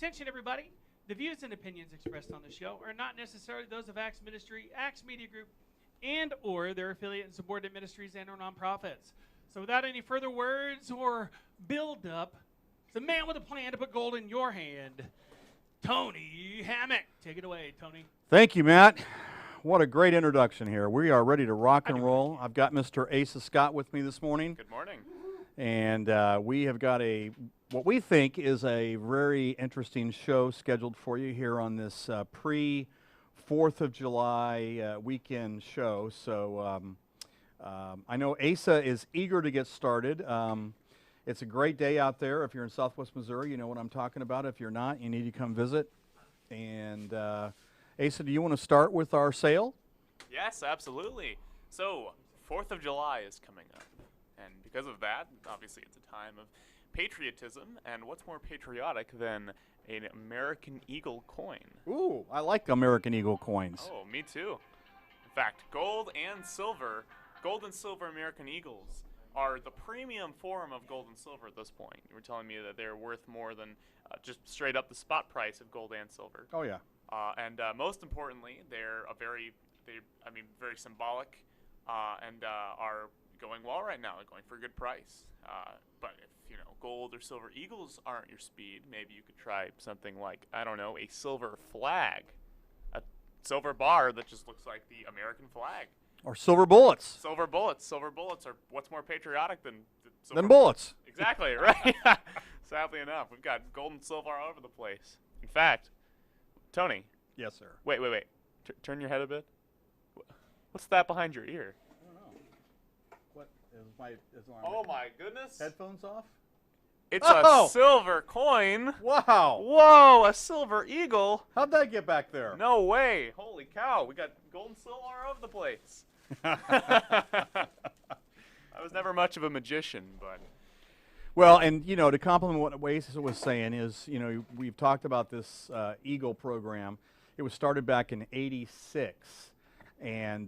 Attention, everybody. The views and opinions expressed on the show are not necessarily those of Acts Ministry, Acts Media Group, and or their affiliate and subordinate ministries and or nonprofits. So without any further words or build-up, the man with a plan to put gold in your hand, Tony Hammock. Take it away, Tony. Thank you, Matt. What a great introduction here. We are ready to rock and roll. I've got Mr. Asa Scott with me this morning. Good morning. And we have got what we think is a very interesting show scheduled for you here on this pre-4th of July weekend show. So I know Asa is eager to get started. It's a great day out there. If you're in Southwest Missouri, you know what I'm talking about. If you're not, you need to come visit. And Asa, do you want to start with our sale? Yes, absolutely. So, 4th of July is coming up. And because of that, obviously it's a time of patriotism. And what's more patriotic than an American Eagle coin? Ooh, I like American Eagle coins. Oh, me too. In fact, gold and silver American Eagles are the premium form of gold and silver at this point. You were telling me that they're worth more than just straight up the spot price of gold and silver. Oh, yeah. And most importantly, they're very symbolic and are going well right now. They're going for a good price. But if, gold or silver eagles aren't your speed, maybe you could try something like, I don't know, a silver flag. A silver bar that just looks like the American flag. Or silver bullets. Silver bullets. Silver bullets are what's more patriotic than bullets. Exactly, right? Sadly enough, we've got gold and silver all over the place. In fact, Tony. Yes, sir. Wait. Turn your head a bit. What's that behind your ear? I don't know. What is my Oh my goodness. headphones off? It's a silver coin. Wow. Whoa, a silver eagle. How'd that get back there? No way. Holy cow. We got gold and silver all over the place. I was never much of a magician, but. Well, and, to complement what Asa was saying is, we've talked about this Eagle program. It was started back in '86, and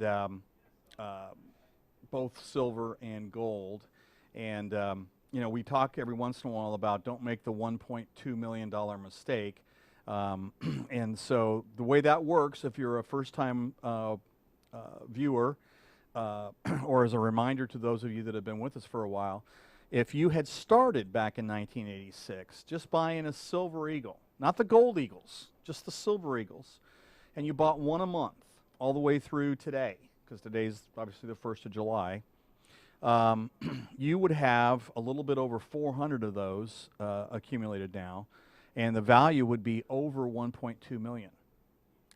both silver and gold. And, we talk every once in a while about don't make the $1.2 million mistake. And so the way that works, if you're a first-time viewer, or as a reminder to those of you that have been with us for a while, if you had started back in 1986 just buying a silver eagle, not the gold eagles, just the silver eagles, and you bought one a month all the way through today, because today's obviously the 1st of July, you would have a little bit over 400 of those accumulated now, and the value would be over $1.2 million.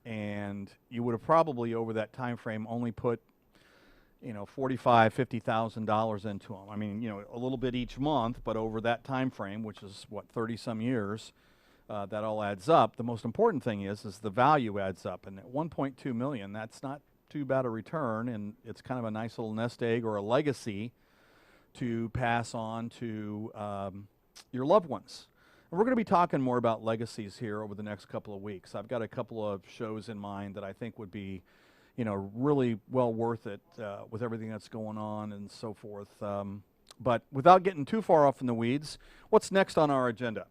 And you would have probably, over that time frame, only put $45,000, $50,000 into them. I mean, a little bit each month, but over that time frame, which is, 30-some years, that all adds up. The most important thing is the value adds up. And at $1.2 million, that's not too bad a return, and it's kind of a nice little nest egg or a legacy to pass on to your loved ones. And we're going to be talking more about legacies here over the next couple of weeks. I've got a couple of shows in mind that I think would be really well worth it with everything that's going on and so forth. But without getting too far off in the weeds, what's next on our agenda?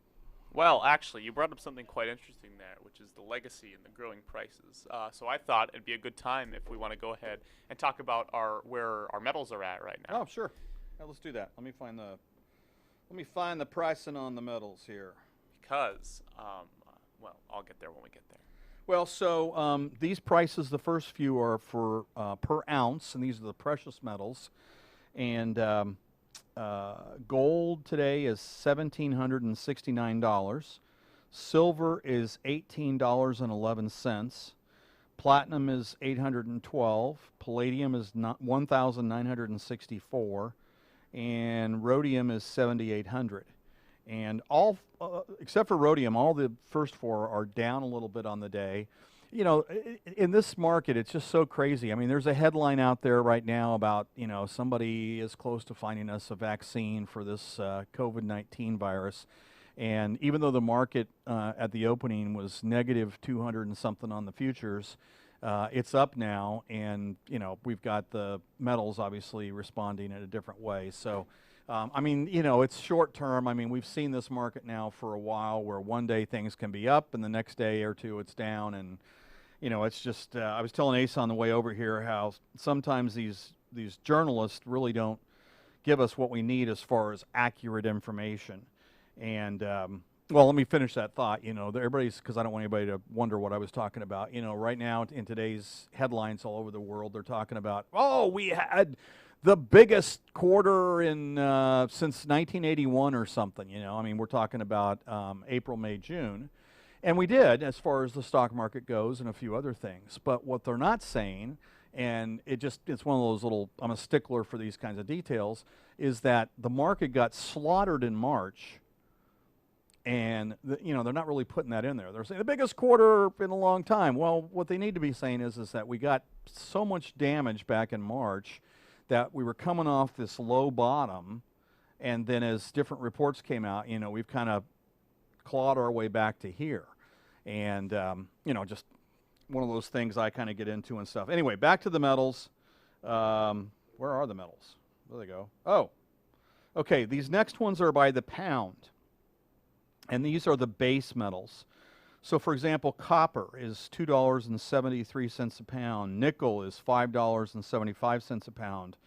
Well, actually, you brought up something quite interesting there, which is the legacy and the growing prices. So I thought it'd be a good time if we want to go ahead and talk about where our metals are at right now. Oh, sure. Yeah, let's do that. Let me find the pricing on the metals here. Because, I'll get there when we get there. Well, so these prices, the first few are for per ounce, and these are the precious metals. And gold today is $1,769. Silver is $18.11. Platinum is $812. Palladium is $1,964. And rhodium is $7,800. And all, except for rhodium, all the first four are down a little bit on the day. In this market, it's just so crazy. I mean, there's a headline out there right now about, somebody is close to finding us a vaccine for this COVID-19 virus. And even though the market at the opening was negative 200 and something on the futures, it's up now. And, we've got the metals obviously responding in a different way. So I mean, you know, it's short term. I mean, we've seen this market now for a while where one day things can be up and the next day or two it's down. And, you know, it's just, I was telling Ace on the way over here how sometimes these journalists really don't give us what we need as far as accurate information. And, well, let me finish that thought. You know, everybody's, because I don't want anybody to wonder what I was talking about. You know, right now in today's headlines all over the world, they're talking about, oh, we had the biggest quarter in since 1981 or something. You know, I mean, we're talking about April, May, June. And we did, as far as the stock market goes and a few other things. But what they're not saying, and it's one of those little, I'm a stickler for these kinds of details, is that the market got slaughtered in March. And, you know, they're not really putting that in there. They're saying the biggest quarter in a long time. Well, what they need to be saying is that we got so much damage back in March that we were coming off this low bottom. And then as different reports came out, you know, we've kind of clawed our way back to here. And, you know, just one of those things I kind of get into and stuff. Anyway, back to the metals. Where are the metals? There they go. Oh, okay. These next ones are by the pound. And these are the base metals. So, for example, copper is $2.73 a pound. Nickel is $5.75 a pound.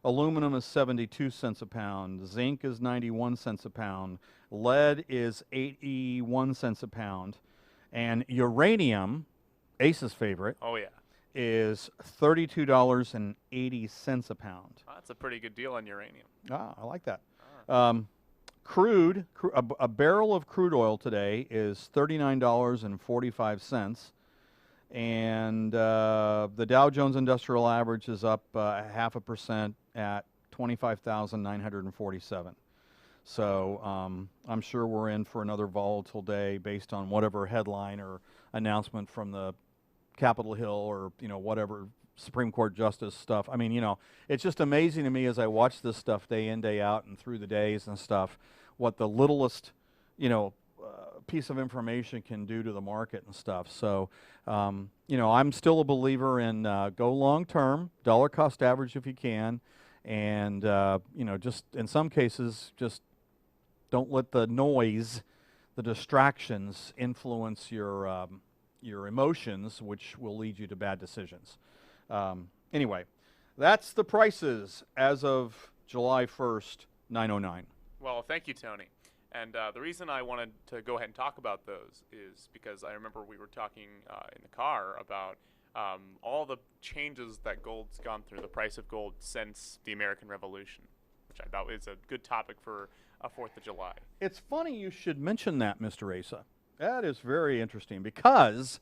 Aluminum is 72 cents a pound. Zinc is 91 cents a pound. Lead is 81 cents a pound. And uranium, Ace's favorite, Oh yeah, is $32.80 a pound. that's a pretty good deal on uranium. Ah, I like that. Crude, a barrel of crude oil today is $39.45. And the Dow Jones Industrial Average is up 0.5% at 25,947. So I'm sure we're in for another volatile day based on whatever headline or announcement from the Capitol Hill or, you know, whatever Supreme Court justice stuff. I mean, you know, it's just amazing to me as I watch this stuff day in, day out and through the days and stuff, what the littlest, you know, piece of information can do to the market and stuff. So, you know, I'm still a believer in go long term, dollar cost average if you can, and, you know, just in some cases, just don't let the noise, the distractions influence your emotions, which will lead you to bad decisions. Anyway, that's the prices as of July 1st, 909. Well, thank you, Tony. And the reason I wanted to go ahead and talk about those is because I remember we were talking in the car about all the changes that gold's gone through, the price of gold since the American Revolution, which I thought was a good topic for a 4th of July. It's funny you should mention that, Mr. Asa. That is very interesting because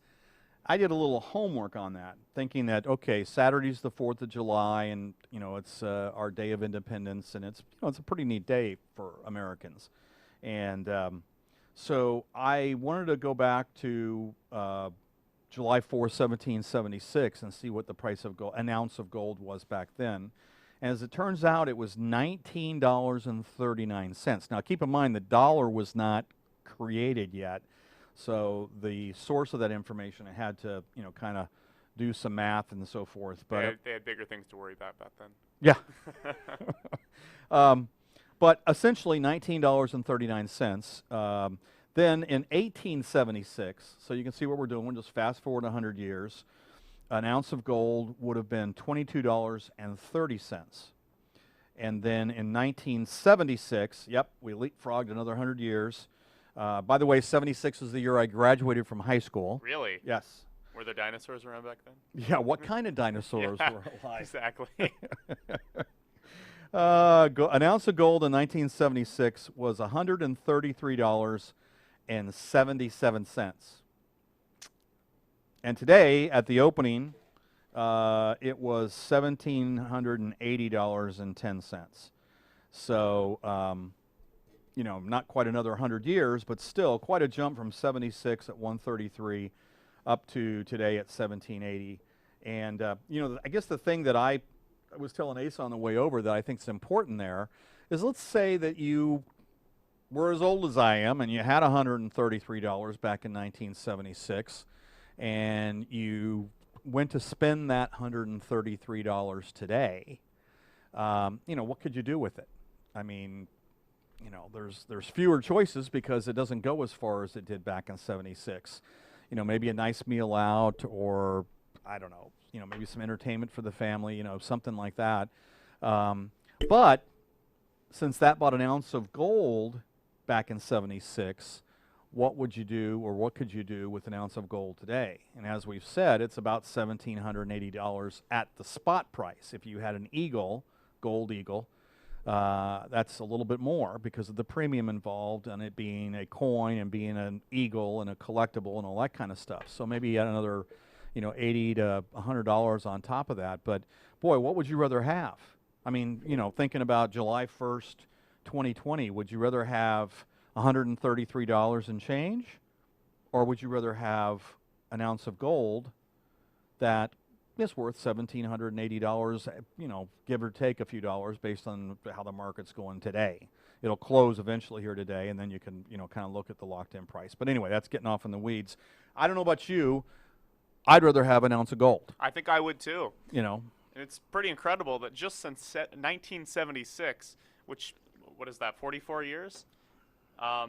I did a little homework on that, thinking that, okay, Saturday's the 4th of July, and, you know, it's our day of independence, and it's, you know, it's a pretty neat day for Americans. And so I wanted to go back to July 4, 1776, and see what the price of gold, an ounce of gold was back then. And as it turns out, it was $19.39. Now, keep in mind, the dollar was not created yet. So the source of that information, I had to, you know, kind of do some math and so forth. But They had bigger things to worry about back then. yeah. But essentially $19.39. Then in 1876, so you can see what we're doing. We'll just fast forward 100 years. An ounce of gold would have been $22.30. And then in 1976, yep, we leapfrogged another 100 years. By the way, 76 is the year I graduated from high school. Really? Yes. Were there dinosaurs around back then? Yeah, what kind of dinosaurs Yeah, were alive? Exactly. An ounce of gold in 1976 was $133.77. And today, at the opening, it was $1,780.10. So, you know, not quite another 100 years, but still quite a jump from 76 at 133 up to today at 1780. And, you know, I guess the thing that I was telling Asa on the way over that I think is important there is, let's say that you were as old as I am and you had $133 back in 1976 and you went to spend that $133 today. You know, what could you do with it? I mean, you know, there's fewer choices because it doesn't go as far as it did back in '76. You know, maybe a nice meal out, or I don't know, you know, maybe some entertainment for the family, you know, something like that. But since that bought an ounce of gold back in '76, what would you do, or what could you do with an ounce of gold today? And as we've said, it's about $1,780 at the spot price. If you had an eagle, gold eagle, that's a little bit more because of the premium involved and it being a coin and being an eagle and a collectible and all that kind of stuff. So maybe you add another, you know, $80 to $100 on top of that. But boy, what would you rather have? I mean, you know, thinking about July 1st, 2020, would you rather have $133 and change, or would you rather have an ounce of gold that is worth $1,780, you know, give or take a few dollars based on how the market's going today? It'll close eventually here today, and then you can, you know, kind of look at the locked-in price. But anyway, that's getting off in the weeds. I don't know about you. I'd rather have an ounce of gold, I think I would too. you know. And it's pretty incredible that just since 1976, which, what is that, 44 years?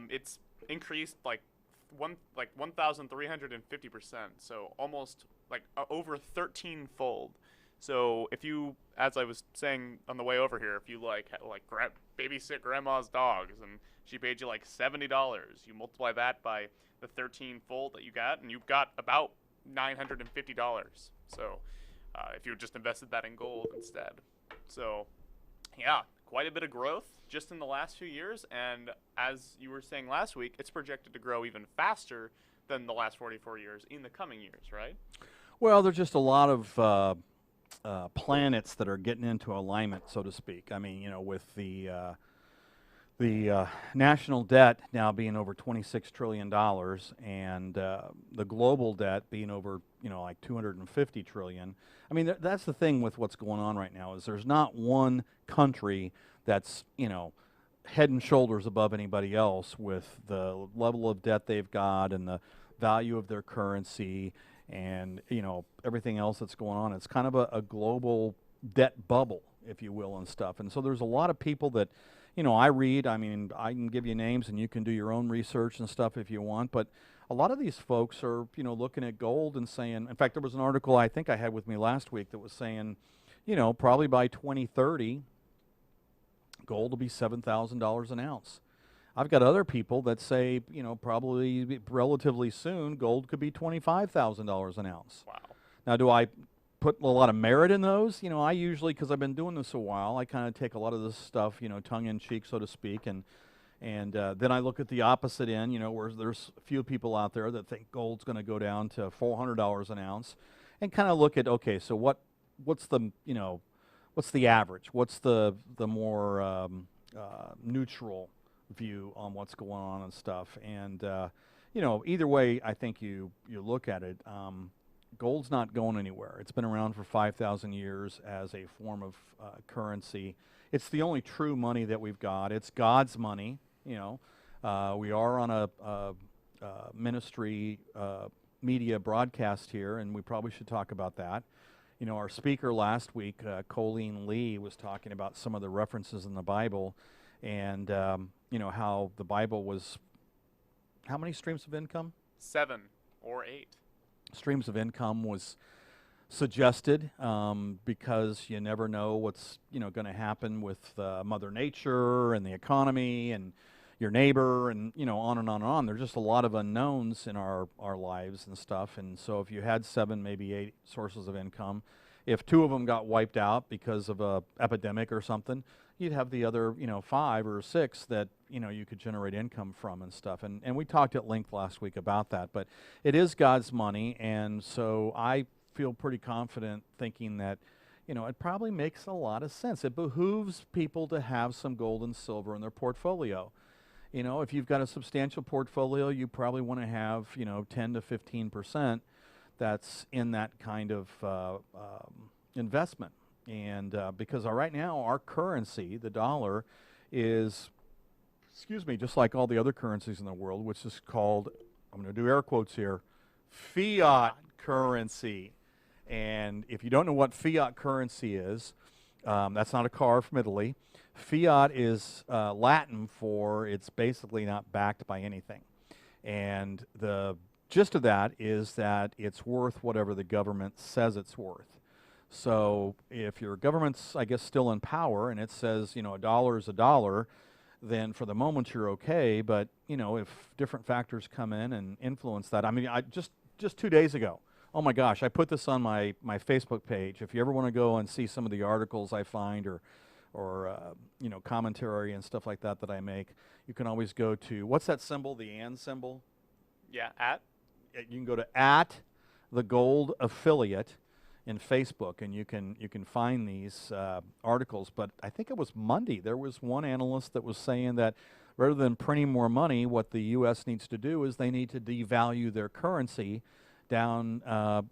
It's increased like 1,350%. So almost like over 13-fold. So if you, as I was saying on the way over here, if you babysit grandma's dogs and she paid you like $70, you multiply that by the 13-fold that you got, and you've got about $950. So if you just invested that in gold instead. So yeah, quite a bit of growth just in the last few years, and as you were saying last week, it's projected to grow even faster than the last 44 years in the coming years, right? Well, there's just a lot of planets that are getting into alignment, so to speak. I mean, you know, with the national debt now being over $26 trillion and the global debt being over, you know, like $250 trillion. I mean, that's the thing with what's going on right now, is there's not one country that's, you know, head and shoulders above anybody else with the level of debt they've got and the value of their currency and, you know, everything else that's going on. It's kind of a global debt bubble, if you will, and stuff. And so there's a lot of people that, you know, I read. I mean, I can give you names and you can do your own research and stuff if you want, but a lot of these folks are, you know, looking at gold and saying, in fact, there was an article I think I had with me last week that was saying, you know, probably by 2030, gold will be $7,000 an ounce. I've got other people that say, you know, probably relatively soon, gold could be $25,000 an ounce. Wow. Now, do I put a lot of merit in those? You know, I usually, because I've been doing this a while, I kind of take a lot of this stuff, you know, tongue-in-cheek, so to speak, and then I look at the opposite end, you know, where there's a few people out there that think gold's going to go down to $400 an ounce, and kind of look at, okay, so what's the, you know, what's the average? What's the more neutral view on what's going on and stuff? And you know, either way, I think you look at it, gold's not going anywhere. It's been around for 5,000 years as a form of currency. It's the only true money that we've got. It's God's money. You know, we are on a ministry media broadcast here, and we probably should talk about that. You know, our speaker last week, Colleen Lee, was talking about some of the references in the Bible, and you know, how the Bible was, how many streams of income? 7 or 8. Streams of income was suggested because you never know what's, you know, going to happen with Mother Nature and the economy and your neighbor and, you know, on and on and on. There's just a lot of unknowns in our lives and stuff. And so if you had 7, maybe 8 sources of income, if 2 of them got wiped out because of a epidemic or something, you'd have the other, you know, 5 or 6 that, you know, you could generate income from and stuff. And we talked at length last week about that. But it is God's money, and so I feel pretty confident thinking that, you know, it probably makes a lot of sense. It behooves people to have some gold and silver in their portfolio. You know, if you've got a substantial portfolio, you probably want to have, you know, 10 to 15% that's in that kind of investment. And because right now our currency, the dollar, is, excuse me, just like all the other currencies in the world, which is called, I'm going to do air quotes here, fiat currency. And if you don't know what fiat currency is, That's not a car from Italy. Fiat is Latin for it's basically not backed by anything. And the gist of that is that it's worth whatever the government says it's worth. So if your government's, I guess, still in power and it says, you know, a dollar is a dollar, then for the moment you're okay. But, you know, if different factors come in and influence that, I mean, I just 2 days ago, oh my gosh, I put this on my Facebook page. If you ever want to go and see some of the articles I find or you know, commentary and stuff like that that I make, you can always go to, what's that symbol, the and symbol? Yeah, at? You can go to @theGoldAffiliate in Facebook, and you can find these articles. But I think it was Monday, there was one analyst that was saying that rather than printing more money, what the U.S. needs to do is they need to devalue their currency down,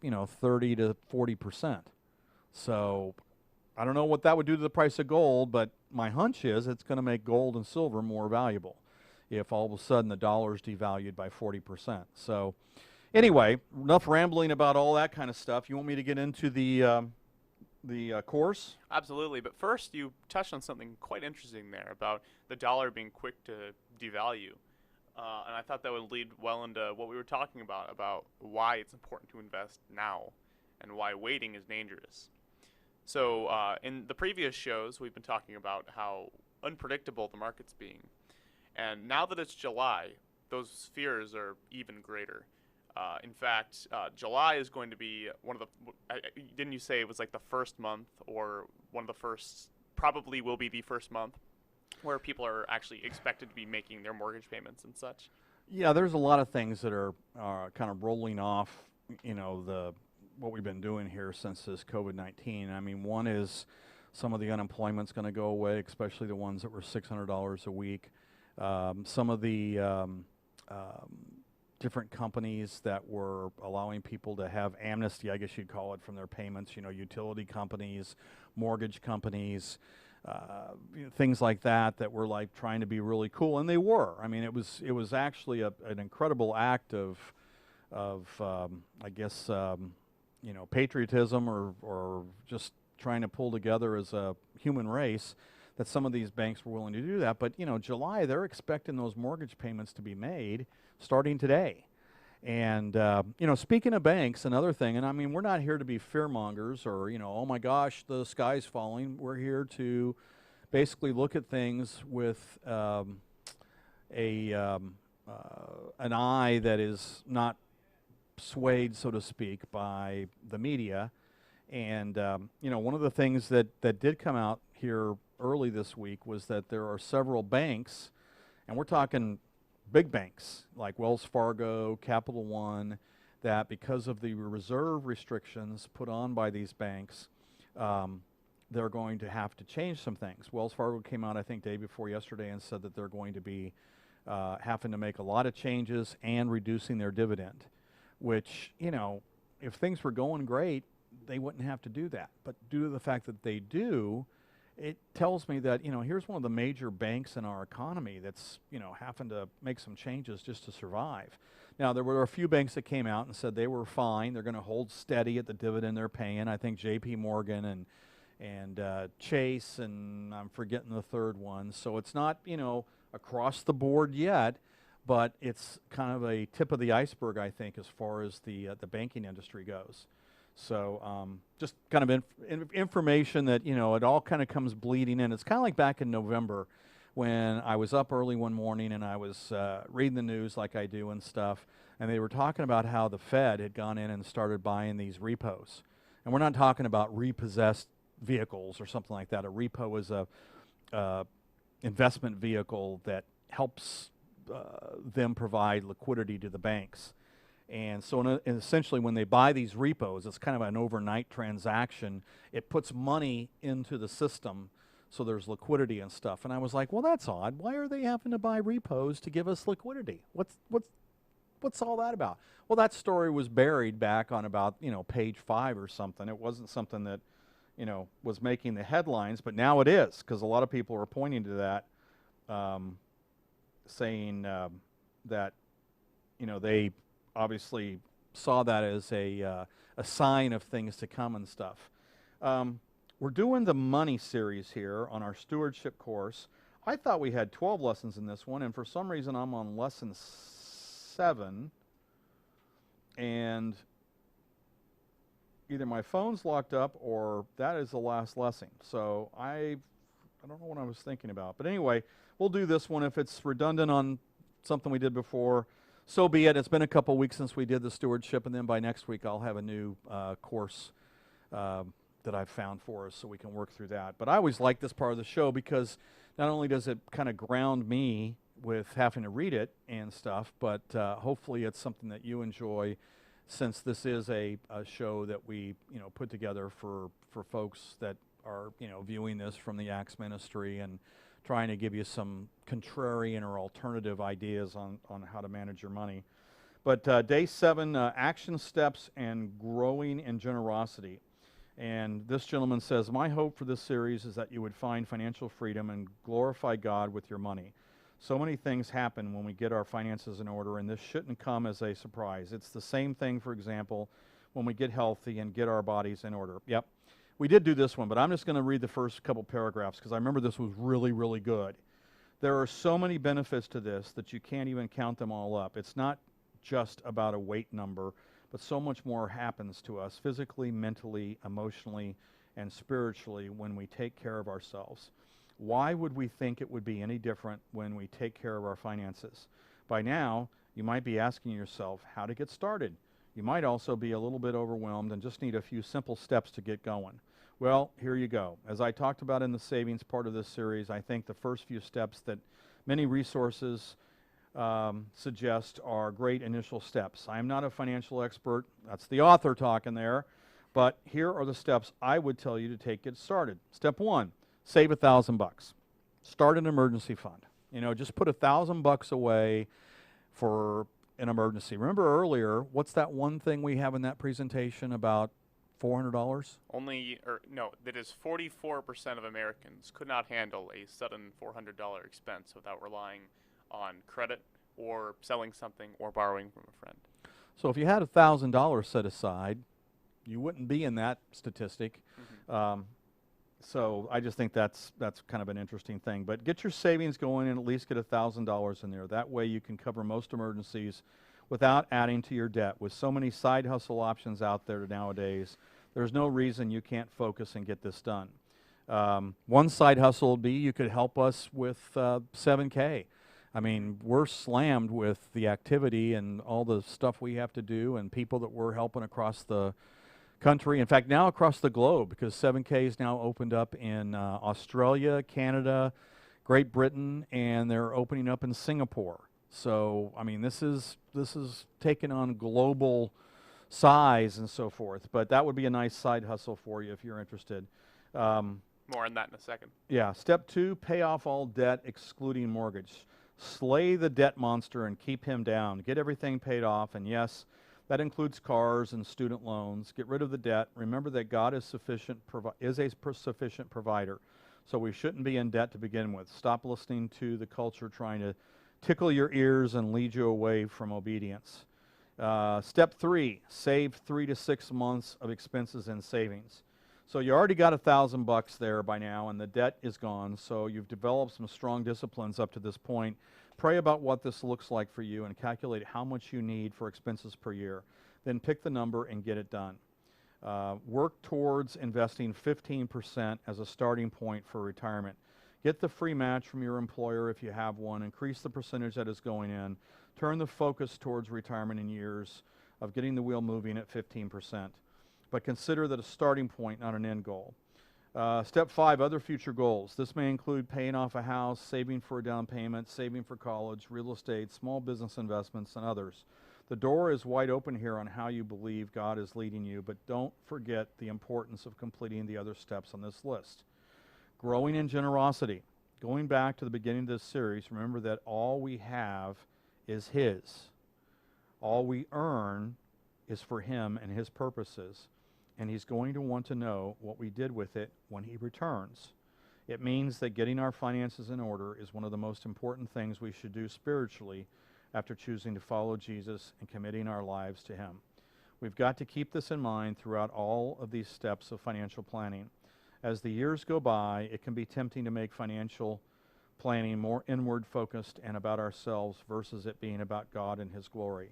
you know, 30 to 40%. So I don't know what that would do to the price of gold, but my hunch is it's going to make gold and silver more valuable if all of a sudden the dollar's devalued by 40%. So anyway, enough rambling about all that kind of stuff. You want me to get into the course? Absolutely. But first, you touched on something quite interesting there about the dollar being quick to devalue. And I thought that would lead well into what we were talking about why it's important to invest now and why waiting is dangerous. So in the previous shows, we've been talking about how unpredictable the market's being. And now that it's July, those fears are even greater. In fact, July is going to be one of the, didn't you say it was like the first month or one of the first, probably will be the first month where people are actually expected to be making their mortgage payments and such? Yeah, there's a lot of things that are kind of rolling off, you know, what we've been doing here since this COVID-19. I mean, one is some of the unemployment's going to go away, especially the ones that were $600 a week. Some of the different companies that were allowing people to have amnesty, I guess you'd call it, from their payments, you know, utility companies, mortgage companies, you know, things like that were like trying to be really cool, and they were. I mean, it was actually an incredible act of I guess, you know, patriotism or just trying to pull together as a human race that some of these banks were willing to do that. But, you know, July, they're expecting those mortgage payments to be made starting today. And, you know, speaking of banks, another thing, and I mean, we're not here to be fearmongers or, you know, oh my gosh, the sky's falling. We're here to basically look at things with an eye that is not swayed, so to speak, by the media. And, you know, one of the things that did come out here early this week was that there are several banks, and we're talking big banks like Wells Fargo, Capital One, that because of the reserve restrictions put on by these banks, they're going to have to change some things. Wells Fargo came out, I think, day before yesterday and said that they're going to be having to make a lot of changes and reducing their dividend, which, you know, if things were going great, they wouldn't have to do that. But due to the fact that they do, it tells me that, you know, here's one of the major banks in our economy that's, you know, having to make some changes just to survive. Now, there were a few banks that came out and said they were fine. They're going to hold steady at the dividend they're paying. I think J.P. Morgan and Chase, and I'm forgetting the third one. So it's not, you know, across the board yet, but it's kind of a tip of the iceberg, I think, as far as the banking industry goes. So just kind of information that, you know, it all kind of comes bleeding in. It's kind of like back in November when I was up early one morning and I was reading the news like I do and stuff, and they were talking about how the Fed had gone in and started buying these repos. And we're not talking about repossessed vehicles or something like that. A repo is a investment vehicle that helps them provide liquidity to the banks. And so essentially when they buy these repos, it's kind of an overnight transaction. It puts money into the system, so there's liquidity and stuff. And I was like, well, that's odd. Why are they having to buy repos to give us liquidity? What's all that about? Well, that story was buried back on about, you know, page 5 or something. It wasn't something that, you know, was making the headlines, but now it is, because a lot of people are pointing to that, saying that, you know, they obviously saw that as a sign of things to come and stuff. We're We're doing the money series here on our stewardship course. I thought we had 12 lessons in this one, and for some reason I'm on lesson 7, and either my phone's locked up or that is the last lesson. So I don't know what I was thinking about. But anyway, we'll do this one. If it's redundant on something we did before, so be it. It's been a couple weeks since we did the stewardship, and then by next week I'll have a new course that I've found for us so we can work through that. But I always like this part of the show because not only does it kind of ground me with having to read it and stuff, but hopefully it's something that you enjoy, since this is a show that we put together for folks that are viewing this from the Acts ministry and trying to give you some contrarian or alternative ideas on how to manage your money. But day 7, action steps and growing in generosity. And this gentleman says, my hope for this series is that you would find financial freedom and glorify God with your money. So many things happen when we get our finances in order, and this shouldn't come as a surprise. It's the same thing, for example, when we get healthy and get our bodies in order. Yep, we did do this one, but I'm just going to read the first couple paragraphs because I remember this was really, really good. There are so many benefits to this that you can't even count them all up. It's not just about a weight number, but so much more happens to us physically, mentally, emotionally, and spiritually when we take care of ourselves. Why would we think it would be any different when we take care of our finances? By now, you might be asking yourself how to get started. You might also be a little bit overwhelmed and just need a few simple steps to get going. Well, here you go. As I talked about in the savings part of this series, I think the first few steps that many resources suggest are great initial steps. I am not a financial expert. That's the author talking there. But here are the steps I would tell you to get started. Step 1, save $1,000. Start an emergency fund. Just put $1,000 away for an emergency. Remember earlier, what's that one thing we have in that presentation about $400? That is 44% of Americans could not handle a sudden $400 expense without relying on credit or selling something or borrowing from a friend. So if you had $1,000 set aside, you wouldn't be in that statistic. Mm-hmm. So I just think that's kind of an interesting thing. But get your savings going and at least get $1,000 in there. That way you can cover most emergencies without adding to your debt. With so many side hustle options out there nowadays, there's no reason you can't focus and get this done. One side hustle would be you could help us with 7K. I mean, we're slammed with the activity and all the stuff we have to do and people that we're helping across the country. In fact, now across the globe, because 7K is now opened up in Australia, Canada, Great Britain, and they're opening up in Singapore. So, I mean, this is taking on global size and so forth. But that would be a nice side hustle for you if you're interested. More on that in a second. Yeah. Step 2, pay off all debt, excluding mortgage. Slay the debt monster and keep him down. Get everything paid off, and yes, that includes cars and student loans. Get rid of the debt. Remember that God is a sufficient provider, so we shouldn't be in debt to begin with. Stop listening to the culture trying to tickle your ears and lead you away from obedience. Step 3, save 3 to 6 months of expenses and savings. So you already got $1,000 there by now, and the debt is gone, so you've developed some strong disciplines up to this point. Pray about what this looks like for you and calculate how much you need for expenses per year. Then pick the number and get it done. Work towards investing 15% as a starting point for retirement. Get the free match from your employer if you have one. Increase the percentage that is going in. Turn the focus towards retirement in years of getting the wheel moving at 15%. But consider that a starting point, not an end goal. Step 5, other future goals. This may include paying off a house, saving for a down payment, saving for college, real estate, small business investments, and others. The door is wide open here on how you believe God is leading you, but don't forget the importance of completing the other steps on this list. Growing in generosity. Going back to the beginning of this series, remember that all we have is His. All we earn is for Him and His purposes. And He's going to want to know what we did with it when He returns. It means that getting our finances in order is one of the most important things we should do spiritually after choosing to follow Jesus and committing our lives to Him. We've got to keep this in mind throughout all of these steps of financial planning. As the years go by, it can be tempting to make financial planning more inward focused and about ourselves versus it being about God and His glory.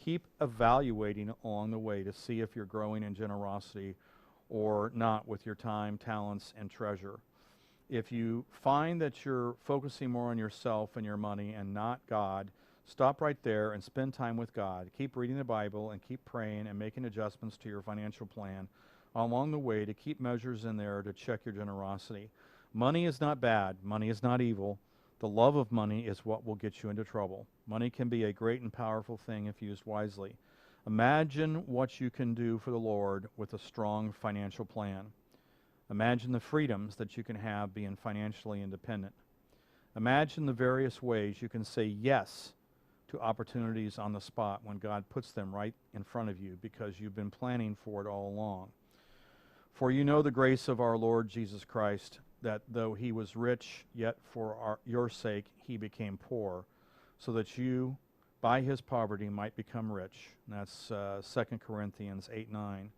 Keep evaluating along the way to see if you're growing in generosity or not with your time, talents, and treasure. If you find that you're focusing more on yourself and your money and not God, stop right there and spend time with God. Keep reading the Bible and keep praying and making adjustments to your financial plan along the way to keep measures in there to check your generosity. Money is not bad. Money is not evil. The love of money is what will get you into trouble. Money can be a great and powerful thing if used wisely. Imagine what you can do for the Lord with a strong financial plan. Imagine the freedoms that you can have being financially independent. Imagine the various ways you can say yes to opportunities on the spot when God puts them right in front of you because you've been planning for it all along. For you know the grace of our Lord Jesus Christ, that though he was rich, yet for your sake he became poor, so that you by his poverty might become rich. And that's 2 Corinthians 8:9.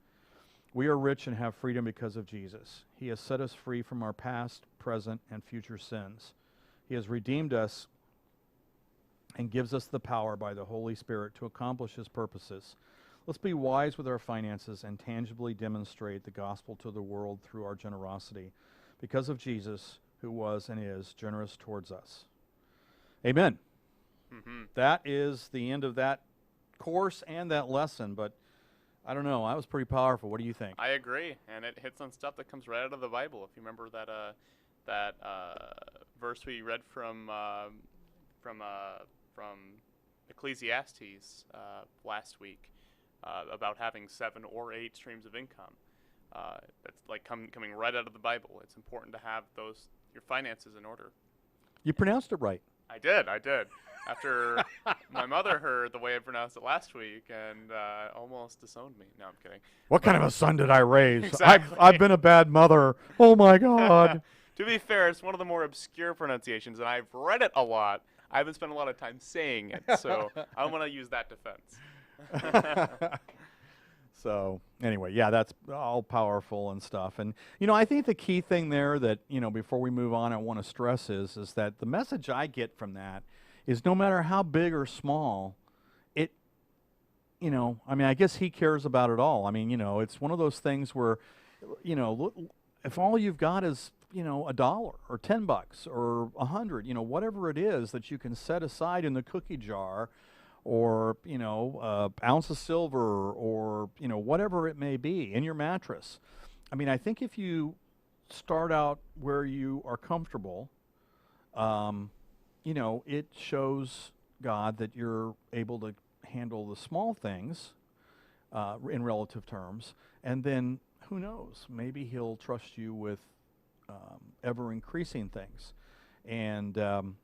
We are rich and have freedom because of Jesus. He has set us free from our past, present, and future sins. He has redeemed us and gives us the power by the Holy Spirit to accomplish his purposes. Let's be wise with our finances and tangibly demonstrate the gospel to the world through our generosity because of Jesus, who was and is generous towards us. Amen. Mm-hmm. That is the end of that course and that lesson, but I don't know. That was pretty powerful. What do you think? I agree, and it hits on stuff that comes right out of the Bible. If you remember that verse we read from Ecclesiastes last week about having 7 or 8 streams of income, that's like coming right out of the Bible. It's important to have your finances in order. You pronounced it right. I did. After my mother heard the way I pronounced it last week and almost disowned me. No, I'm kidding. What kind of a son did I raise? Exactly. I've been a bad mother. Oh my God. To be fair, it's one of the more obscure pronunciations, and I've read it a lot. I haven't spent a lot of time saying it, so I don't want to use that defense. So anyway, yeah, that's all powerful and stuff. And, I think the key thing there that, before we move on, I want to stress is that the message I get from that is no matter how big or small, I guess he cares about it all. It's one of those things where, if all you've got is, $1 or $10 or $100, whatever it is that you can set aside in the cookie jar, or ounce of silver, or whatever it may be in your mattress. I think if you start out where you are comfortable, it shows God that you're able to handle the small things in relative terms, and then who knows, maybe he'll trust you with ever increasing things. And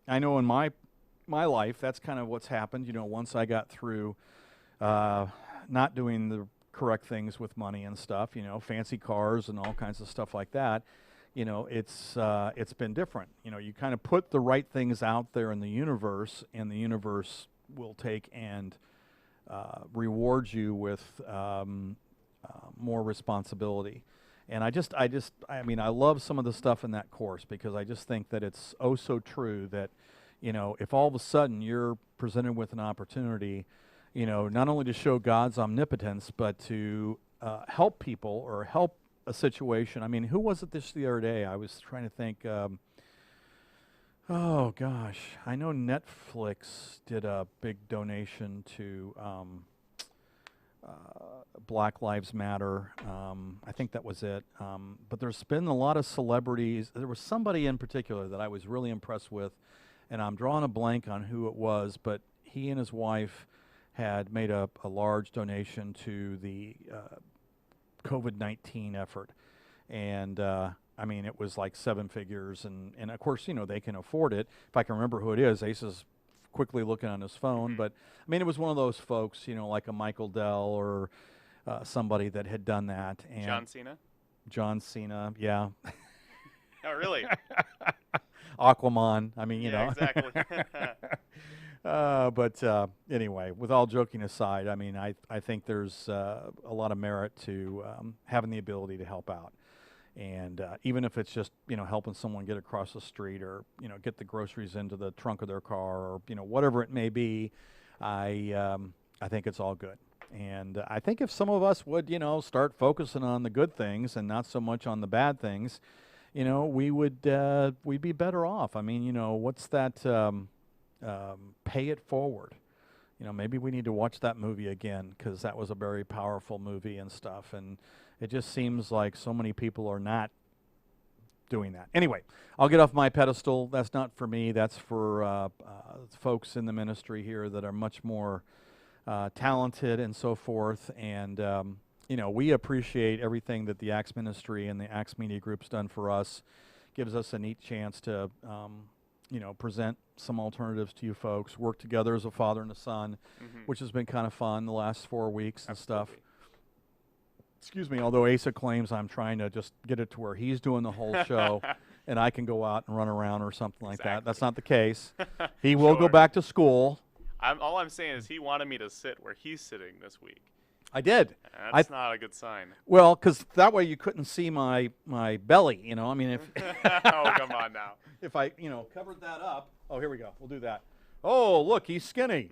I know in my life, that's kind of what's happened. Once I got through not doing the correct things with money and stuff, fancy cars and all kinds of stuff like that, it's been different. You kind of put the right things out there in the universe, and the universe will take and reward you with more responsibility. And I love some of the stuff in that course, because I just think that it's oh so true that if all of a sudden you're presented with an opportunity, not only to show God's omnipotence, but to help people or help a situation. Who was it the other day? I was trying to think. Oh gosh, I know Netflix did a big donation to Black Lives Matter. I think that was it. But there's been a lot of celebrities. There was somebody in particular that I was really impressed with, and I'm drawing a blank on who it was, but he and his wife had made a large donation to the COVID-19 effort. And it was like 7 figures, and of course, they can afford it. If I can remember who it is, Ace is quickly looking on his phone, but it was one of those folks, like a Michael Dell or somebody that had done that. And John Cena, yeah. Oh, really? Aquaman, Yeah, exactly. But anyway, with all joking aside, I think there's a lot of merit to having the ability to help out. And even if it's just, helping someone get across the street, or, get the groceries into the trunk of their car, or, whatever it may be, I think it's all good. And I think if some of us would, start focusing on the good things and not so much on the bad things, we'd be better off. I mean, what's that, Pay It Forward? Maybe we need to watch that movie again, because that was a very powerful movie and stuff. And it just seems like so many people are not doing that. Anyway, I'll get off my pedestal. That's not for me. That's for folks in the ministry here that are much more talented and so forth. And, we appreciate everything that the Acts Ministry and the Acts Media Group's done for us. Gives us a neat chance to, present some alternatives to you folks, work together as a father and a son, which has been kind of fun the last 4 weeks and stuff. Excuse me, although Asa claims I'm trying to just get it to where he's doing the whole show and I can go out and run around or something like that. That's not the case. He will go back to school. All I'm saying is he wanted me to sit where he's sitting this week. I did. That's not a good sign. Well, because that way you couldn't see my belly, I mean, if oh, come on now. If I, covered that up. Oh, here we go. We'll do that. Oh, look, he's skinny.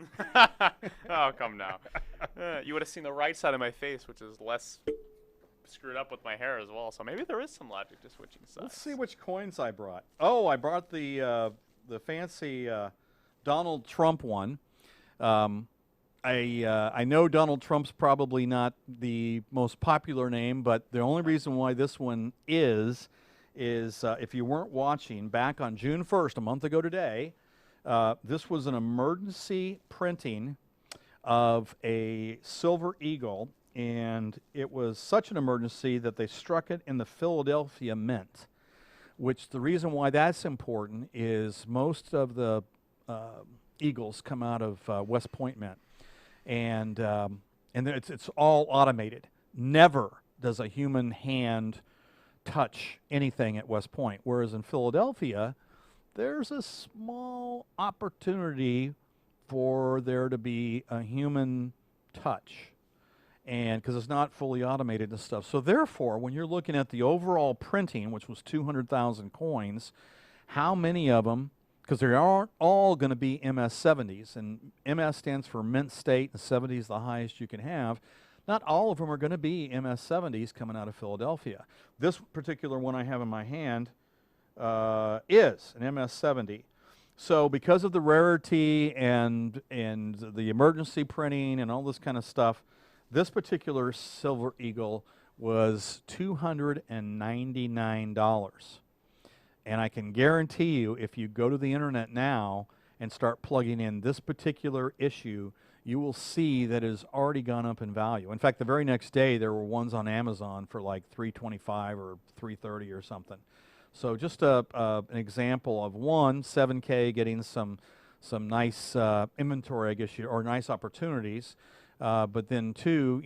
Oh, come now. You would have seen the right side of my face, which is less screwed up with my hair as well. So maybe there is some logic to switching sides. Let's see which coins I brought. Oh, I brought the fancy Donald Trump one. I know Donald Trump's probably not the most popular name, but the only reason why this one is if you weren't watching, back on June 1st, a month ago today, this was an emergency printing of a silver eagle, and it was such an emergency that they struck it in the Philadelphia Mint, which the reason why that's important is most of the eagles come out of West Point Mint, and it's all automated. Never does a human hand touch anything at West Point, whereas in Philadelphia, there's a small opportunity for there to be a human touch, and because it's not fully automated and stuff. So therefore, when you're looking at the overall printing, which was 200,000 coins, how many of them, because they aren't all going to be MS-70s, and MS stands for Mint State, and 70 is the highest you can have. Not all of them are going to be MS-70s coming out of Philadelphia. This particular one I have in my hand is an MS-70. So because of the rarity and the emergency printing and all this kind of stuff, this particular Silver Eagle was $299. And I can guarantee you, if you go to the internet now and start plugging in this particular issue, you will see that it has already gone up in value. In fact, the very next day, there were ones on Amazon for like $325 or $330 or something. So just an example of one, 7K getting some nice inventory, I guess, or nice opportunities. But then two,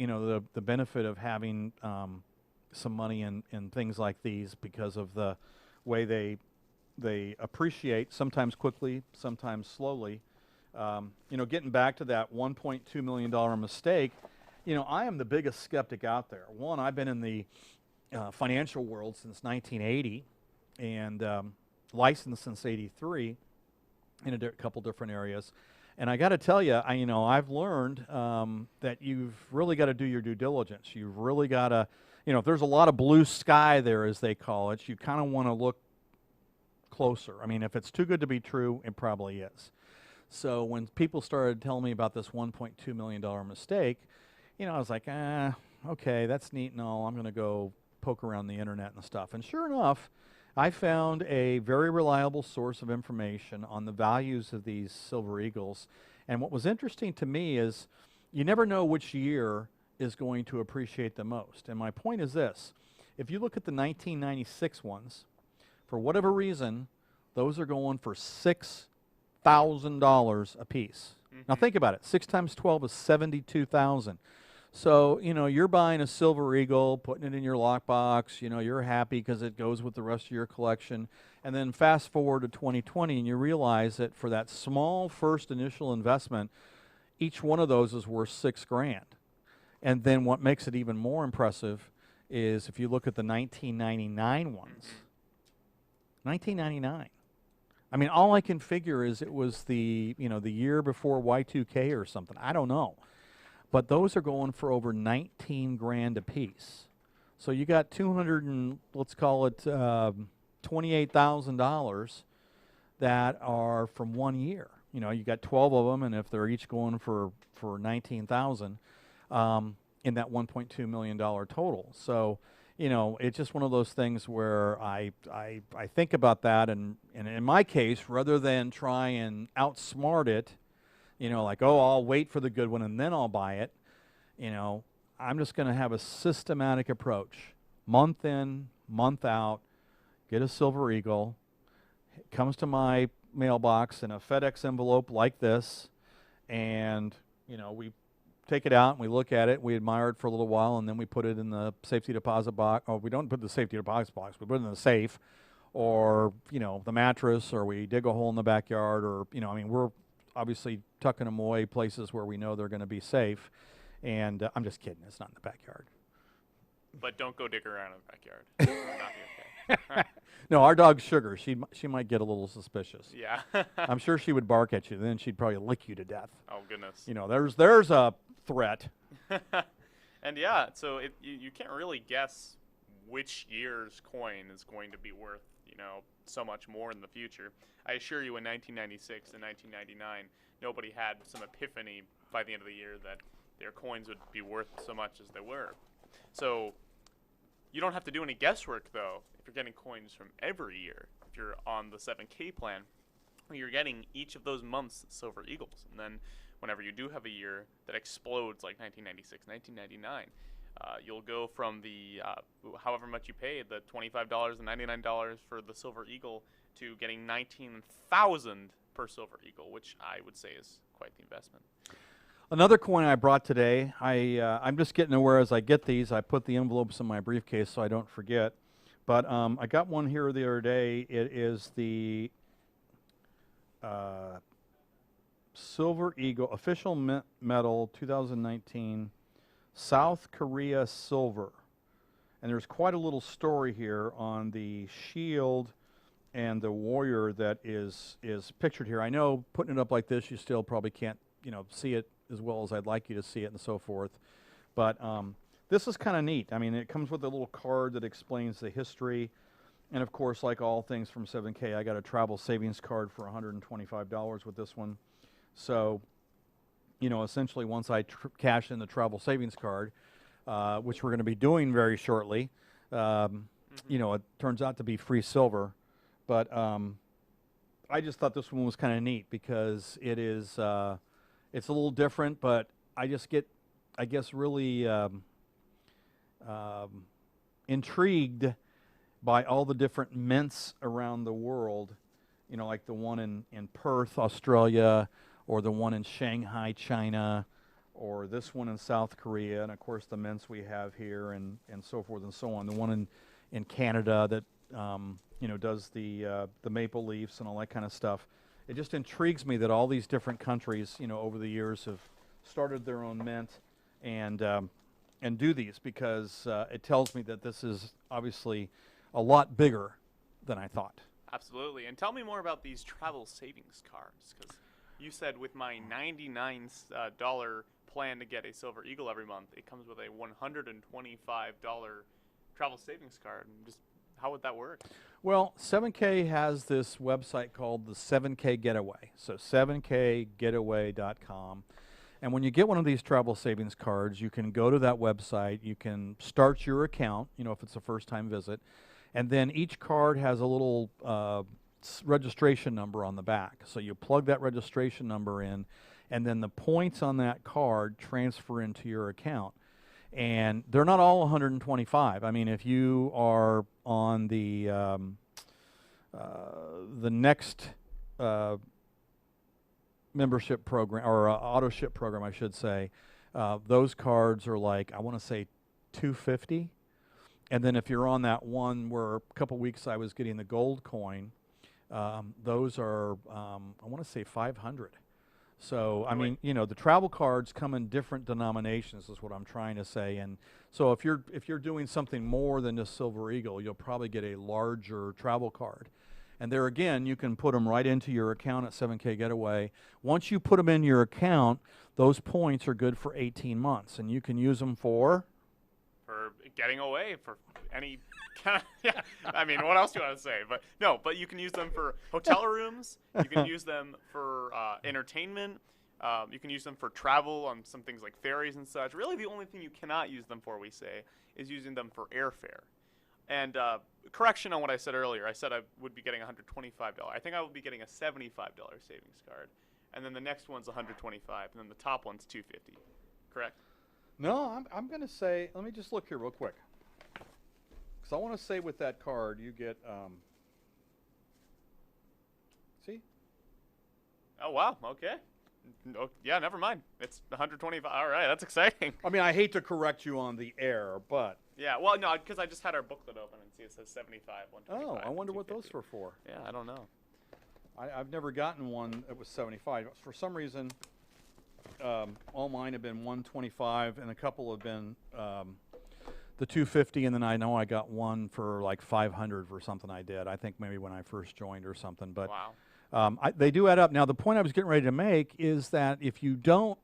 the benefit of having some money in things like these because of the way they appreciate, sometimes quickly, sometimes slowly. Getting back to that $1.2 million mistake, I am the biggest skeptic out there. One, I've been in the financial world since 1980 and licensed since '83 in a couple different areas. And I got to tell you, I've learned that you've really got to do your due diligence. You've really got to, if there's a lot of blue sky there, as they call it, you kind of want to look closer. I mean, if it's too good to be true, it probably is. So when people started telling me about this $1.2 million mistake, I was like, okay, that's neat and all. I'm going to go poke around the internet and stuff. And sure enough, I found a very reliable source of information on the values of these Silver Eagles. And what was interesting to me is you never know which year is going to appreciate the most. And my point is this. If you look at the 1996 ones, for whatever reason, those are going for $6,000 a piece. Now think about it. 6 times 12 is 72,000. So, you're buying a Silver Eagle, putting it in your lockbox, you're happy because it goes with the rest of your collection. And then fast forward to 2020 and you realize that for that small first initial investment, each one of those is worth $6,000. And then what makes it even more impressive is if you look at the 1999 ones, 1999. I mean, all I can figure is it was the year before Y2K or something. I don't know, but those are going for over 19 grand a piece. So you got 200 and let's call it $28,000 that are from 1 year. You know, you got 12 of them, and if they're each going for 19,000 in that $1.2 million total. So, you know, it's just one of those things where I think about that, and in my case, rather than try and outsmart it, you know, like, oh, I'll wait for the good one and then I'll buy it, you know, I'm just going to have a systematic approach. Month in, month out, get a Silver Eagle. It comes to my mailbox in a FedEx envelope like this, and, you know, we take it out and we look at it, we admire it for a little while, and then we put it in the safety deposit box. Or we don't put the safety deposit box, we put it in the safe, or, you know, the mattress, or we dig a hole in the backyard, or, you know, I mean, we're obviously tucking them away places where we know they're going to be safe. And I'm just kidding, it's not in the backyard. But don't go dig around in the backyard. It will not be okay. No, our dog's Sugar. She might get a little suspicious. Yeah. I'm sure she would bark at you, then she'd probably lick you to death. Oh, goodness. You know, there's a threat. And yeah, so you can't really guess which year's coin is going to be worth, you know, so much more in the future. I assure you, in 1996 and 1999, nobody had some epiphany by the end of the year that their coins would be worth so much as they were. So you don't have to do any guesswork, though, if you're getting coins from every year. If you're on the 7K plan, you're getting each of those months Silver Eagles. And then whenever you do have a year that explodes like 1996, 1999, you'll go from the however much you paid, the $25 and $99 for the Silver Eagle, to getting $19,000 per Silver Eagle, which I would say is quite the investment. Another coin I brought today, I'm just getting aware as I get these. I put the envelopes in my briefcase so I don't forget. But I got one here the other day. It is the Silver Eagle Official Medal 2019 South Korea Silver. And there's quite a little story here on the shield and the warrior that is pictured here. I know putting it up like this, you still probably can't, you know, see it as well as I'd like you to see it and so forth. But this is kind of neat. I mean, it comes with a little card that explains the history. And of course, like all things from 7K, I got a travel savings card for $125 with this one. So, you know, essentially once I cash in the travel savings card, which we're going to be doing very shortly, you know, it turns out to be free silver. But I just thought this one was kind of neat because it is, it's a little different, but I just get, I guess, really intrigued by all the different mints around the world, you know, like the one in Perth, Australia, or the one in Shanghai, China, or this one in South Korea, and of course the mints we have here and so forth and so on. The one in Canada that, you know, does the maple leaves and all that kind of stuff. It just intrigues me that all these different countries, you know, over the years have started their own mint and do these because it tells me that this is obviously a lot bigger than I thought. Absolutely. And tell me more about these travel savings cards, because you said with my $99 plan to get a Silver Eagle every month, it comes with a $125 travel savings card. And just how would that work? Well, 7K has this website called the 7K Getaway. So 7kgetaway.com. And when you get one of these travel savings cards, you can go to that website, you can start your account, you know, if it's a first-time visit, and then each card has a little registration number on the back. So you plug that registration number in, and then the points on that card transfer into your account. And they're not all 125. I mean, if you are on the next membership program, or auto ship program, I should say, those cards are like, I want to say $250. And then if you're on that one where a couple weeks I was getting the gold coin, those are, I want to say $500. So, I mean, you know, the travel cards come in different denominations is what I'm trying to say. And So if you're doing something more than just Silver Eagle, you'll probably get a larger travel card. And there again, you can put them right into your account at 7K Getaway. Once you put them in your account, those points are good for 18 months, and you can use them for getting away for any kind of, yeah. I mean, what else do you want to say? But no, but you can use them for hotel rooms. You can use them for entertainment. You can use them for travel on some things like ferries and such. Really, the only thing you cannot use them for, we say, is using them for airfare. And correction on what I said earlier. I said I would be getting $125. I think I will be getting a $75 savings card. And then the next one's $125, and then the top one's $250. Correct? No, I'm going to say, let me just look here real quick. Because I want to say with that card, you get, see? Oh, wow. Okay. No, yeah, never mind. It's 125. All right, that's exciting. I mean, I hate to correct you on the air, but. Yeah, well, no, because I just had our booklet open and see it says 75, 125. Oh, I wonder what those 250. are for. Yeah, I don't know. I've never gotten one that was 75. For some reason, all mine have been 125, and a couple have been the 250, and then I know I got one for like 500 for something I did. I think maybe when I first joined or something. But wow. they do add up. Now, the point I was getting ready to make is that if you don't,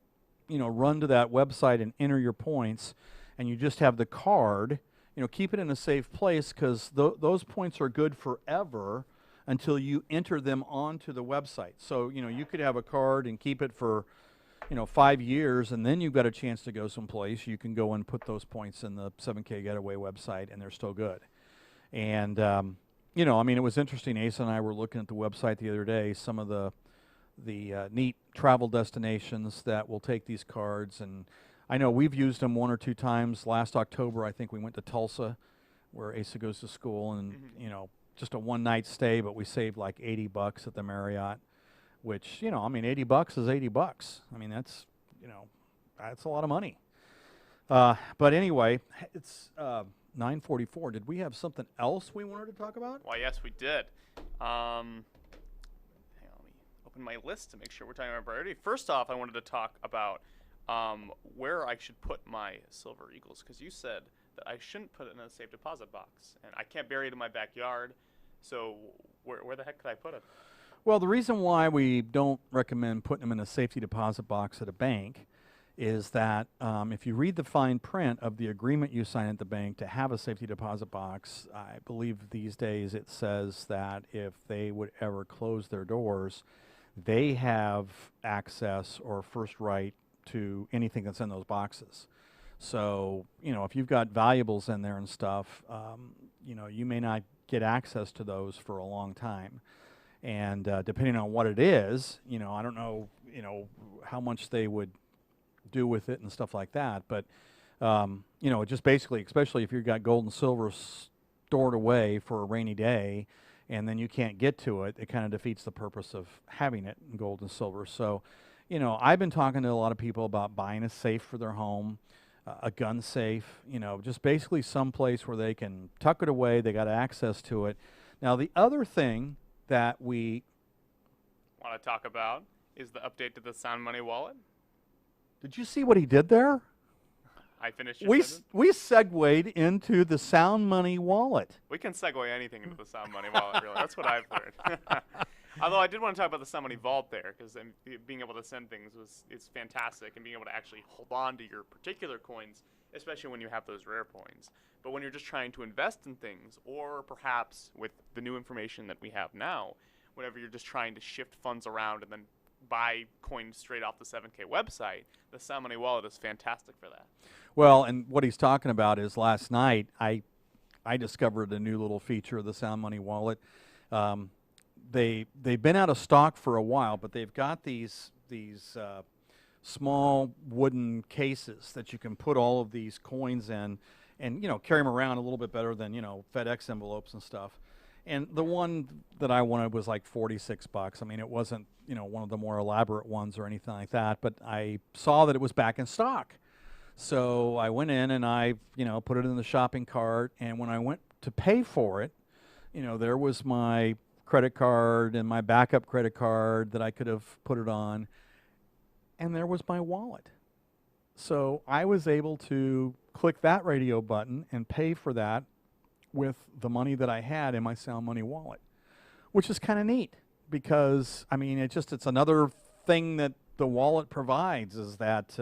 run to that website and enter your points, and you just have the card, keep it in a safe place, because those points are good forever until you enter them onto the website. So, you could have a card and keep it for, 5 years, and then you've got a chance to go someplace. You can go and put those points in the 7K Getaway website, and they're still good. And, it was interesting. Asa and I were looking at the website the other day, some of the neat travel destinations that will take these cards, and I know we've used them 1 or 2 times. Last October, I think we went to Tulsa, where Asa goes to school, and, just a one-night stay, but we saved like $80 at the Marriott, which, $80 is $80. I mean, that's a lot of money. But anyway, it's 9:44. Did we have something else we wanted to talk about? Well, yes, we did. Hang on, let me open my list to make sure we're talking about priority. First off, I wanted to talk about where I should put my Silver Eagles, because you said that I shouldn't put it in a safe deposit box, and I can't bury it in my backyard. So where the heck could I put it? Well, the reason why we don't recommend putting them in a safety deposit box at a bank is that if you read the fine print of the agreement you sign at the bank to have a safety deposit box, I believe these days it says that if they would ever close their doors, they have access or first right to anything that's in those boxes. So, if you've got valuables in there and stuff, you may not get access to those for a long time. And depending on what it is, I don't know, how much they would do with it and stuff like that. But, just basically, especially if you've got gold and silver stored away for a rainy day and then you can't get to it, it kind of defeats the purpose of having it in gold and silver. So, I've been talking to a lot of people about buying a safe for their home, a gun safe, just basically some place where they can tuck it away, they got access to it. Now, the other thing that we want to talk about is the update to the Sound Money wallet. Did you see what he did there? I finished your We sentence? segued into the Sound Money wallet. We can segue anything into the Sound Money wallet, really. That's what I've learned. Although I did want to talk about the Sound Money Vault there, because being able to send things is fantastic, and being able to actually hold on to your particular coins, especially when you have those rare coins. But when you're just trying to invest in things, or perhaps with the new information that we have now, whenever you're just trying to shift funds around and then buy coins straight off the 7K website, the Sound Money wallet is fantastic for that. Well, and what he's talking about is last night I discovered a new little feature of the Sound Money wallet. They've been out of stock for a while, but they've got these small wooden cases that you can put all of these coins in, and carry them around a little bit better than FedEx envelopes and stuff. And the one that I wanted was like $46. I mean, it wasn't one of the more elaborate ones or anything like that, but I saw that it was back in stock. So I went in and I put it in the shopping cart, and when I went to pay for it, there was my credit card and my backup credit card that I could have put it on, and there was my wallet. So I was able to click that radio button and pay for that with the money that I had in my Sound Money wallet, which is kind of neat because, I mean, it's another thing that the wallet provides is that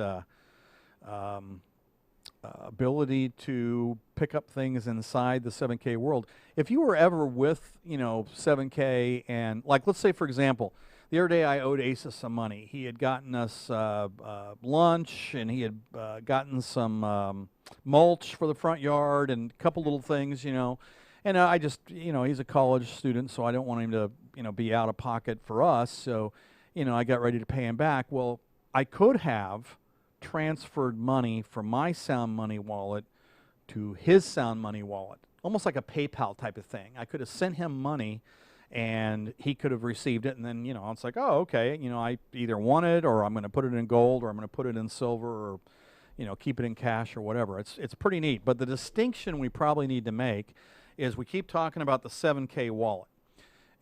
ability to pick up things inside the 7K world. If you were ever with, 7K and, like, let's say, for example, the other day I owed Asa some money. He had gotten us lunch, and he had gotten some mulch for the front yard and a couple little things, And I just, he's a college student, so I don't want him to, be out of pocket for us. So, I got ready to pay him back. Well, I could have transferred money from my Sound Money wallet to his Sound Money wallet, almost like a PayPal type of thing. I could have sent him money, and he could have received it, and then, it's like, oh, okay, I either want it, or I'm going to put it in gold, or I'm going to put it in silver, or, keep it in cash, or whatever. It's pretty neat. But the distinction we probably need to make is we keep talking about the 7K wallet.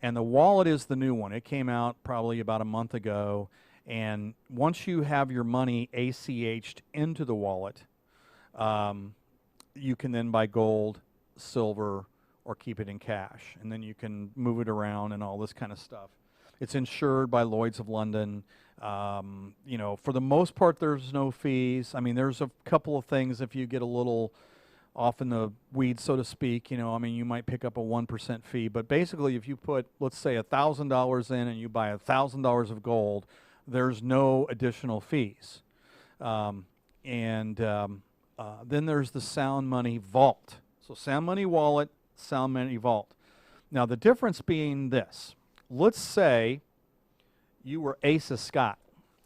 And the wallet is the new one. It came out probably about a month ago. And once you have your money ACH'd into the wallet, you can then buy gold, silver, or keep it in cash. And then you can move it around and all this kind of stuff. It's insured by Lloyd's of London. For the most part, there's no fees. I mean, there's a couple of things if you get a little off in the weeds, so to speak, you might pick up a 1% fee. But basically, if you put, let's say, $1,000 in and you buy $1,000 of gold, there's no additional fees. Then there's the Sound Money Vault. So Sound Money Wallet, Sound Money Vault. Now, the difference being this. Let's say you were Asa Scott,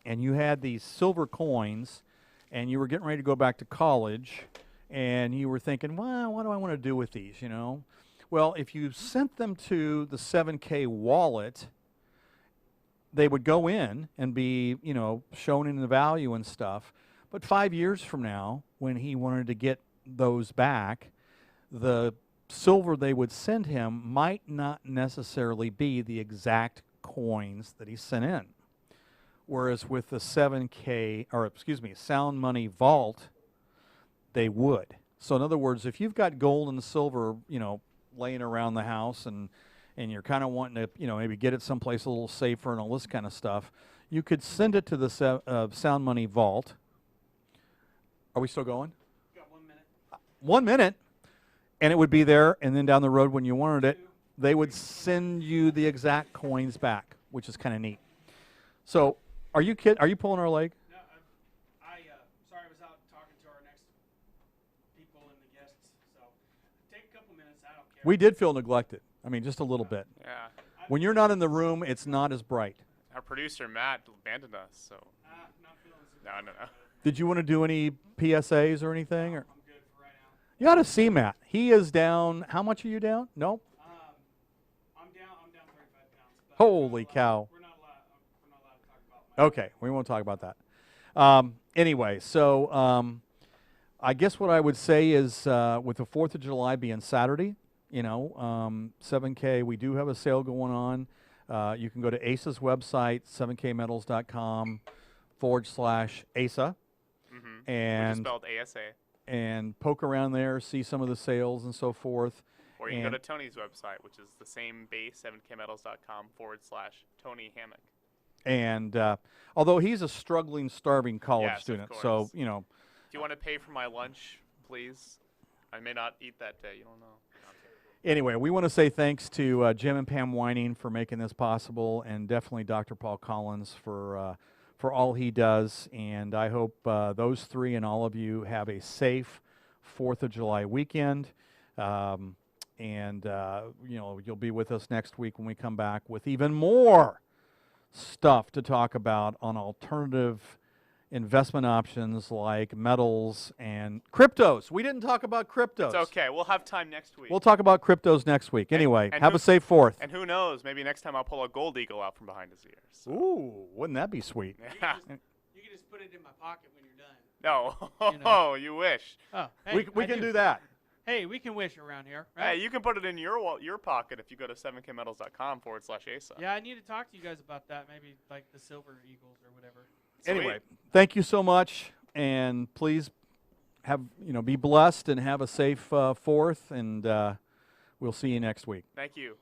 and you had these silver coins, and you were getting ready to go back to college, and you were thinking, well, what do I want to do with these, Well, if you sent them to the 7K wallet, they would go in and be, shown in the value and stuff. But 5 years from now, when he wanted to get those back, the silver they would send him might not necessarily be the exact coins that he sent in. Whereas with the Sound Money Vault, they would. So in other words, if you've got gold and silver, laying around the house and you're kind of wanting to, maybe get it someplace a little safer and all this kind of stuff, you could send it to the Sound Money Vault. Are we still going? Got 1 minute. 1 minute, and it would be there, and then down the road when you wanted it, they would send you the exact coins back, which is kind of neat. So, are you pulling our leg? No, sorry, I was out talking to our next people and the guests. So, take a couple minutes. I don't care. We did feel neglected. I mean, just a little bit. Yeah. When you're not in the room, it's not as bright. Our producer, Matt, abandoned us, so. Not feeling super No. Did you want to do any PSAs or anything? Or? I'm good for right now. You ought to see Matt. He is down. How much are you down? No? I'm down 35 pounds. But Holy cow. We're not allowed to talk about my Okay, we won't talk about that. Anyway, so I guess what I would say is with the 4th of July being Saturday, 7K, we do have a sale going on. You can go to Asa's website, 7kmetals.com/ASA. Mm-hmm. And Which is spelled ASA. and poke around there, see some of the sales and so forth. Or you can go to Tony's website, which is the same base, 7kmetals.com/Tony Hammock. And although he's a struggling, starving college Yes, of student, course. so, If you want to pay for my lunch, please. I may not eat that day. You don't know. Anyway, we want to say thanks to Jim and Pam Whining for making this possible, and definitely Dr. Paul Collins for all he does. And I hope those three and all of you have a safe 4th of July weekend. You'll be with us next week when we come back with even more stuff to talk about on alternative investment options like metals and cryptos. We didn't talk about cryptos. It's okay. We'll have time next week. We'll talk about cryptos next week. Anyway, and have a safe 4th. And who knows? Maybe next time I'll pull a gold eagle out from behind his ears. So. Ooh, wouldn't that be sweet? You can just put it in my pocket when you're done. No. You know. You wish. Oh, hey, We can do that. Hey, we can wish around here, right? Hey, you can put it in your pocket if you go to 7kmetals.com/ASA. Yeah, I need to talk to you guys about that. Maybe like the Silver Eagles or whatever. Anyway, thank you so much, and please be blessed and have a safe 4th, and we'll see you next week. Thank you.